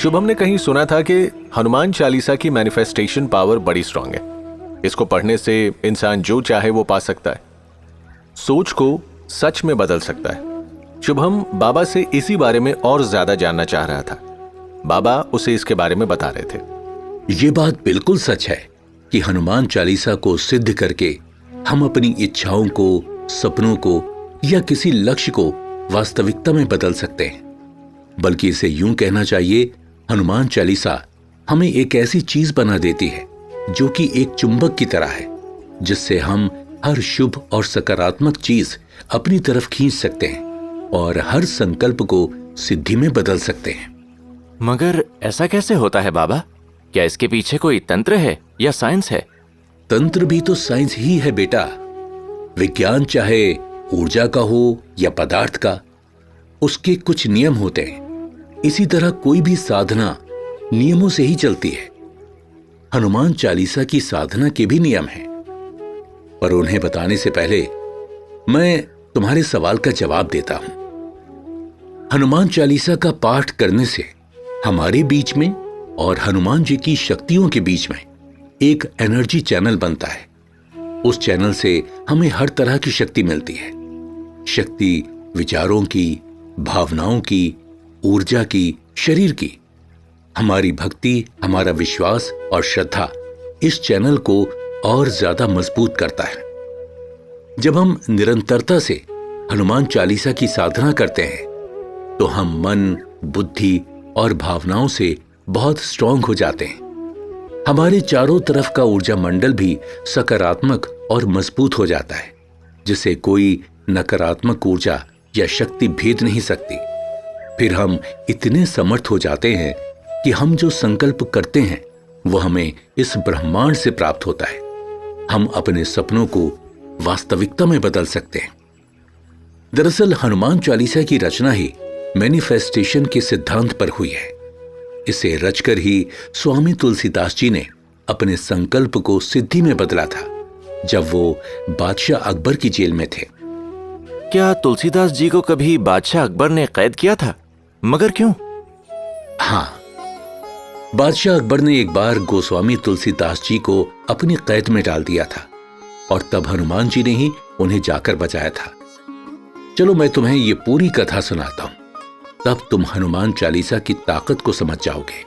शुभम ने कहीं सुना था कि हनुमान चालीसा की मैनिफेस्टेशन पावर बड़ी स्ट्रांग है। इसको पढ़ने से इंसान जो चाहे वो पा सकता है, सोच को सच में बदल सकता है। शुभम बाबा से इसी बारे में और ज्यादा जानना चाह रहा था। बाबा उसे इसके बारे में बता रहे थे। ये बात बिल्कुल सच है कि हनुमान चालीसा को सिद्ध करके हम अपनी इच्छाओं को, सपनों को या किसी लक्ष्य को वास्तविकता में बदल सकते हैं। बल्कि इसे यूं कहना चाहिए, हनुमान चालीसा हमें एक ऐसी चीज बना देती है जो कि एक चुंबक की तरह है, जिससे हम हर शुभ और सकारात्मक चीज अपनी तरफ खींच सकते हैं और हर संकल्प को सिद्धि में बदल सकते हैं। मगर ऐसा कैसे होता है बाबा? क्या इसके पीछे कोई तंत्र है या साइंस है? तंत्र भी तो साइंस ही है बेटा। विज्ञान चाहे ऊर्जा का हो या पदार्थ का, उसके कुछ नियम होते हैं। इसी तरह कोई भी साधना नियमों से ही चलती है। हनुमान चालीसा की साधना के भी नियम हैं। पर उन्हें बताने से पहले मैं तुम्हारे सवाल का जवाब देता हूं। हनुमान चालीसा का पाठ करने से हमारे बीच में और हनुमान जी की शक्तियों के बीच में एक एनर्जी चैनल बनता है। उस चैनल से हमें हर तरह की शक्ति मिलती है। शक्ति विचारों की, भावनाओं की, ऊर्जा की, शरीर की। हमारी भक्ति, हमारा विश्वास और श्रद्धा इस चैनल को और ज्यादा मजबूत करता है। जब हम निरंतरता से हनुमान चालीसा की साधना करते हैं तो हम मन, बुद्धि और भावनाओं से बहुत स्ट्रांग हो जाते हैं। हमारे चारों तरफ का ऊर्जा मंडल भी सकारात्मक और मजबूत हो जाता है, जिसे कोई नकारात्मक ऊर्जा या शक्ति भेद नहीं सकती। फिर हम इतने समर्थ हो जाते हैं कि हम जो संकल्प करते हैं वो हमें इस ब्रह्मांड से प्राप्त होता है। हम अपने सपनों को वास्तविकता में बदल सकते हैं। दरअसल हनुमान चालीसा की रचना ही मैनिफेस्टेशन के सिद्धांत पर हुई है। इसे रचकर ही स्वामी तुलसीदास जी ने अपने संकल्प को सिद्धि में बदला था, जब वो बादशाह अकबर की जेल में थे। क्या तुलसीदास जी को कभी बादशाह अकबर ने कैद किया था? मगर क्यों? हाँ, बादशाह अकबर ने एक बार गोस्वामी तुलसीदास जी को अपनी कैद में डाल दिया था और तब हनुमान जी ने ही उन्हें जाकर बचाया था। चलो मैं तुम्हें ये पूरी कथा सुनाता हूं, तब तुम हनुमान चालीसा की ताकत को समझ जाओगे।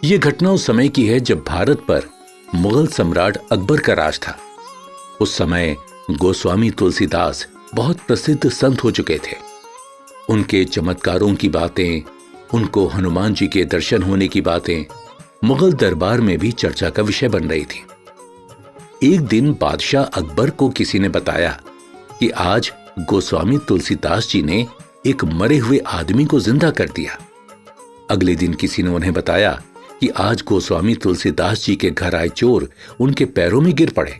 ये घटना उस समय की है जब भारत पर मुगल सम्राट अकबर का राज था। उस समय गोस्वामी तुलसीदास बहुत प्रसिद्ध संत हो चुके थे। उनके चमत्कारों की बातें, उनको हनुमान जी के दर्शन होने की बातें मुगल दरबार में भी चर्चा का विषय बन रही थी। एक दिन बादशाह अकबर को किसी ने बताया कि आज गोस्वामी तुलसीदास जी ने एक मरे हुए आदमी को जिंदा कर दिया। अगले दिन किसी ने उन्हें बताया कि आज गोस्वामी तुलसीदास जी के घर आए चोर उनके पैरों में गिर पड़े,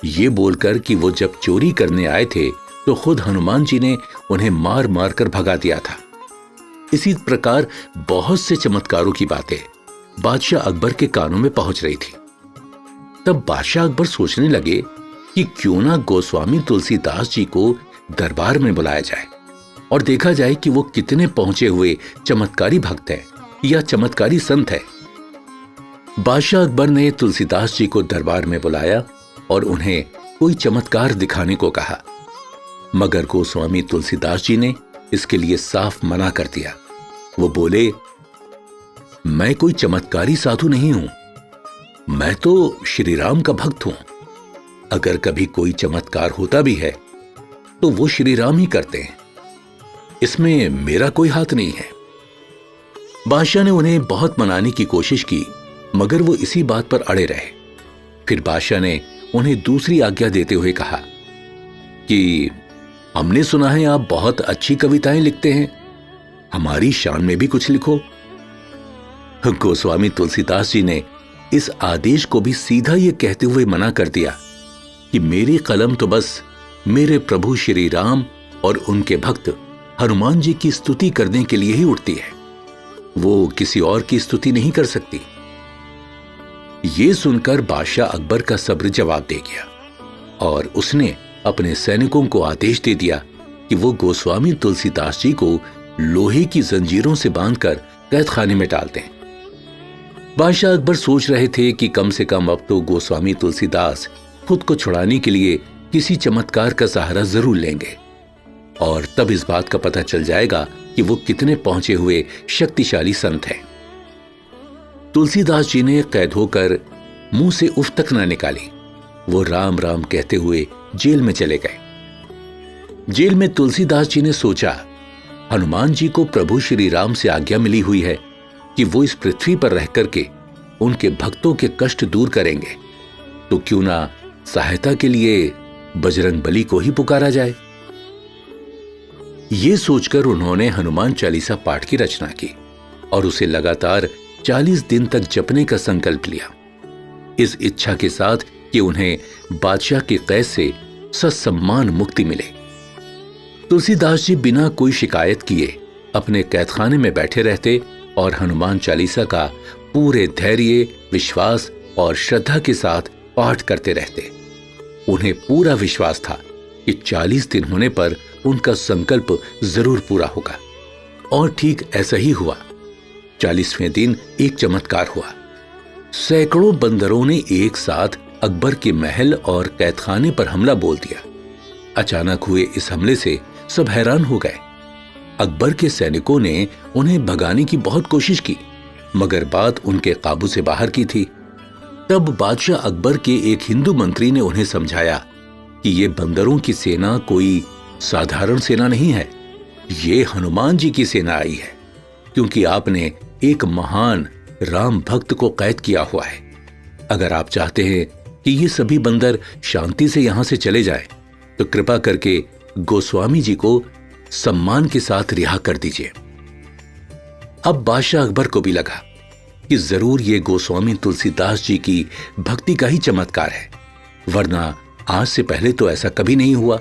ये बोलकर कि वो जब चोरी करने आए थे तो खुद हनुमान जी ने उन्हें मार मार कर भगा दिया था। इसी प्रकार बहुत से चमत्कारों की बातें बादशाह अकबर के कानों में पहुंच रही थी। तब बादशाह अकबर सोचने लगे कि क्यों ना गोस्वामी तुलसीदास जी को दरबार में बुलाया जाए और देखा जाए कि वो कितने पहुंचे हुए चमत्कारी भक्त हैं या चमत्कारी संत है। बादशाह अकबर ने तुलसीदास जी को दरबार में बुलाया और उन्हें कोई चमत्कार दिखाने को कहा, मगर गोस्वामी तुलसीदास जी ने इसके लिए साफ मना कर दिया। वो बोले, मैं कोई चमत्कारी साधु नहीं हूं, मैं तो श्री राम का भक्त हूं। अगर कभी कोई चमत्कार होता भी है तो वो श्री राम ही करते हैं, इसमें मेरा कोई हाथ नहीं है। बादशाह ने उन्हें बहुत मनाने की कोशिश की, मगर वो इसी बात पर अड़े रहे। फिर बादशाह ने उन्हें दूसरी आज्ञा देते हुए कहा कि हमने सुना है आप बहुत अच्छी कविताएं लिखते हैं, हमारी शान में भी कुछ लिखो। गोस्वामी तुलसीदास जी ने इस आदेश को भी सीधा ये कहते हुए मना कर दिया कि मेरी कलम तो बस मेरे प्रभु श्री राम और उनके भक्त हनुमान जी की स्तुति करने के लिए ही उठती है, वो किसी और की स्तुति नहीं कर सकती। ये सुनकर बादशाह अकबर का सब्र जवाब दे गया और उसने अपने सैनिकों को आदेश दे दिया कि वो गोस्वामी तुलसीदास जी को लोहे की जंजीरों से बांधकर कैद खाने में डाल दें। बादशाह अकबर सोच रहे थे कि कम से कम अब तो गोस्वामी तुलसीदास खुद को छुड़ाने के लिए किसी चमत्कार का सहारा जरूर लेंगे, और तब इस बात का पता चल जाएगा कि वो कितने पहुंचे हुए शक्तिशाली संत हैं। तुलसीदास जी ने कैद होकर मुंह से उफ तक न निकाली। वो राम राम कहते हुए जेल में चले गए। जेल में तुलसीदास जी ने सोचा, हनुमान जी को प्रभु श्री राम से आज्ञा मिली हुई है कि वो इस पृथ्वी पर रह करके उनके भक्तों के कष्ट दूर करेंगे, तो क्यों ना सहायता के लिए बजरंग बली को ही पुकारा जाए। ये सोचकर उन्होंने हनुमान चालीसा पाठ की रचना की और उसे लगातार 40 दिन तक जपने का संकल्प लिया, इस इच्छा के साथ कि उन्हें बादशाह की कैद से ससम्मान मुक्ति मिले। तुलसीदास जी बिना कोई शिकायत किए अपने कैदखाने में बैठे रहते और हनुमान चालीसा का पूरे धैर्य, विश्वास और श्रद्धा के साथ पाठ करते रहते। उन्हें पूरा विश्वास था कि 40 दिन होने पर उनका संकल्प जरूर पूरा होगा, और ठीक ऐसा ही हुआ। 40वें दिन एक चमत्कार हुआ। सैकड़ों बंदरों ने एक साथ अकबर के महल और कैदखाने पर हमला बोल दिया। अचानक हुए इस हमले से सब हैरान हो गए। अकबर के सैनिकों ने उन्हें भगाने की बहुत कोशिश की, मगर बात उनके काबू से बाहर की थी। तब बादशाह अकबर के एक हिंदू मंत्री ने उन्हें समझाया कि ये बंदरों की सेना कोई साधारण सेना नहीं है, ये हनुमान जी की सेना आई है, क्योंकि आपने एक महान राम भक्त को कैद किया हुआ है। अगर आप चाहते हैं कि ये सभी बंदर शांति से यहां से चले जाएं, तो कृपा करके गोस्वामी जी को सम्मान के साथ रिहा कर दीजिए। अब बादशाह अकबर को भी लगा कि जरूर ये गोस्वामी तुलसीदास जी की भक्ति का ही चमत्कार है, वरना आज से पहले तो ऐसा कभी नहीं हुआ।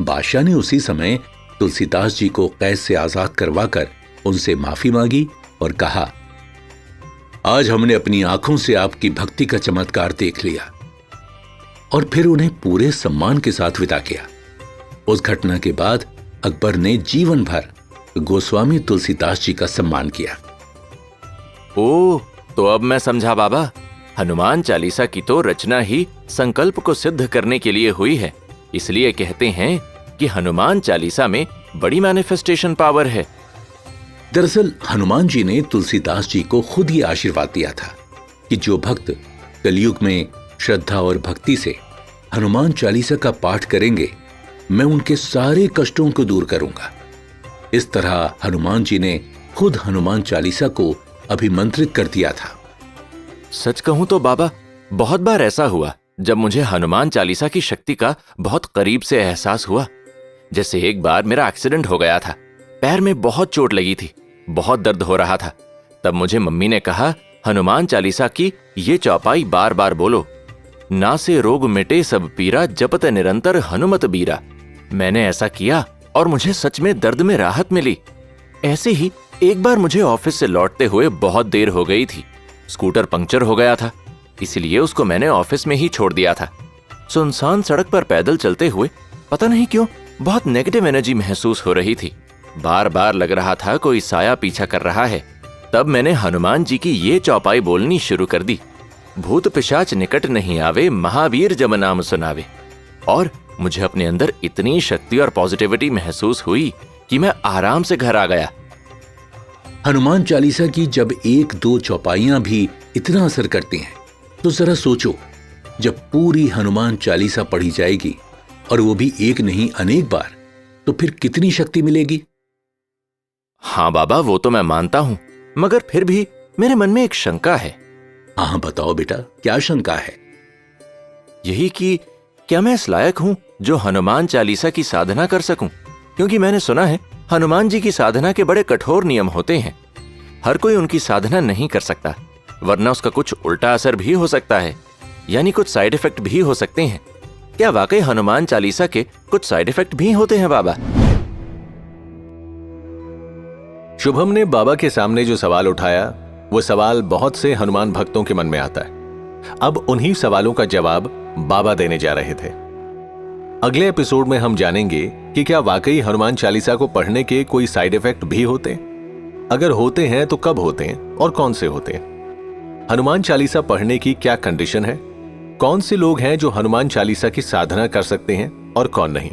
बादशाह ने उसी समय तुलसीदास जी को कैद से आजाद करवाकर उनसे माफी मांगी और कहा, आज हमने अपनी आंखों से आपकी भक्ति का चमत्कार देख लिया, और फिर उन्हें पूरे सम्मान के साथ विदा किया। उस घटना के बाद अकबर ने जीवन भर गोस्वामी तुलसीदास जी का सम्मान किया। ओह, तो अब मैं समझा बाबा, हनुमान चालीसा की तो रचना ही संकल्प को सिद्ध करने के लिए हुई है। इसलिए कहते हैं कि हनुमान चालीसा में बड़ी मैनिफेस्टेशन पावर है। दरअसल हनुमान जी ने तुलसीदास जी को खुद ही आशीर्वाद दिया था कि जो भक्त कलयुग में श्रद्धा और भक्ति से हनुमान चालीसा का पाठ करेंगे, मैं उनके सारे कष्टों को दूर करूंगा। इस तरह हनुमान जी ने खुद हनुमान चालीसा को अभिमंत्रित कर दिया था। सच कहूं तो बाबा, बहुत बार ऐसा हुआ जब मुझे हनुमान चालीसा की शक्ति का बहुत करीब से एहसास हुआ। जैसे एक बार मेरा एक्सीडेंट हो गया था, पैर में बहुत चोट लगी थी, बहुत दर्द हो रहा था। तब मुझे मम्मी ने कहा, हनुमान चालीसा की ये चौपाई बार बार बोलो, ना से रोग मिटे सब पीरा, जपत निरंतर हनुमत बीरा। मैंने ऐसा किया और मुझे सच में दर्द में राहत मिली। ऐसे ही एक बार मुझे ऑफिस से लौटते हुए बहुत देर हो गई थी। स्कूटर पंक्चर हो गया था, इसलिए उसको मैंने ऑफिस में ही छोड़ दिया था। सुनसान सड़क पर पैदल चलते हुए पता नहीं क्यों बहुत नेगेटिव एनर्जी महसूस हो रही थी। बार बार लग रहा था कोई साया पीछा कर रहा है। तब मैंने हनुमान जी की ये चौपाई बोलनी शुरू कर दी, भूत पिशाच निकट नहीं आवे, महावीर जब नाम सुनावे। और मुझे अपने अंदर इतनी शक्ति और पॉजिटिविटी महसूस हुई कि मैं आराम से घर आ गया। हनुमान चालीसा की जब 1-2 चौपाइयां भी इतना असर करती हैं, तो जरा सोचो, जब पूरी हनुमान चालीसा पढ़ी जाएगी, और वो भी एक नहीं अनेक बार, तो फिर कितनी शक्ति मिलेगी। हाँ बाबा, वो तो मैं मानता हूं, मगर फिर भी मेरे मन में एक शंका है। हाँ बताओ बेटा, क्या शंका है। यही कि क्या मैं इस लायक हूं जो हनुमान चालीसा की साधना कर सकूं? क्योंकि मैंने सुना है हनुमान जी की साधना के बड़े कठोर नियम होते हैं। हर कोई उनकी साधना नहीं कर सकता, वरना उसका कुछ उल्टा असर भी हो सकता है, यानी कुछ साइड इफेक्ट भी हो सकते हैं। क्या वाकई हनुमान चालीसा के कुछ साइड इफेक्ट भी होते हैं बाबा? शुभम ने बाबा के सामने जो सवाल उठाया, वो सवाल बहुत से हनुमान भक्तों के मन में आता है। अब उन्हीं सवालों का जवाब बाबा देने जा रहे थे। अगले एपिसोड में हम जानेंगे कि क्या वाकई हनुमान चालीसा को पढ़ने के कोई साइड इफेक्ट भी होते हैं। अगर होते हैं तो कब होते हैं और कौन से होते हैं? हनुमान चालीसा पढ़ने की क्या कंडीशन है? कौन से लोग हैं जो हनुमान चालीसा की साधना कर सकते हैं और कौन नहीं?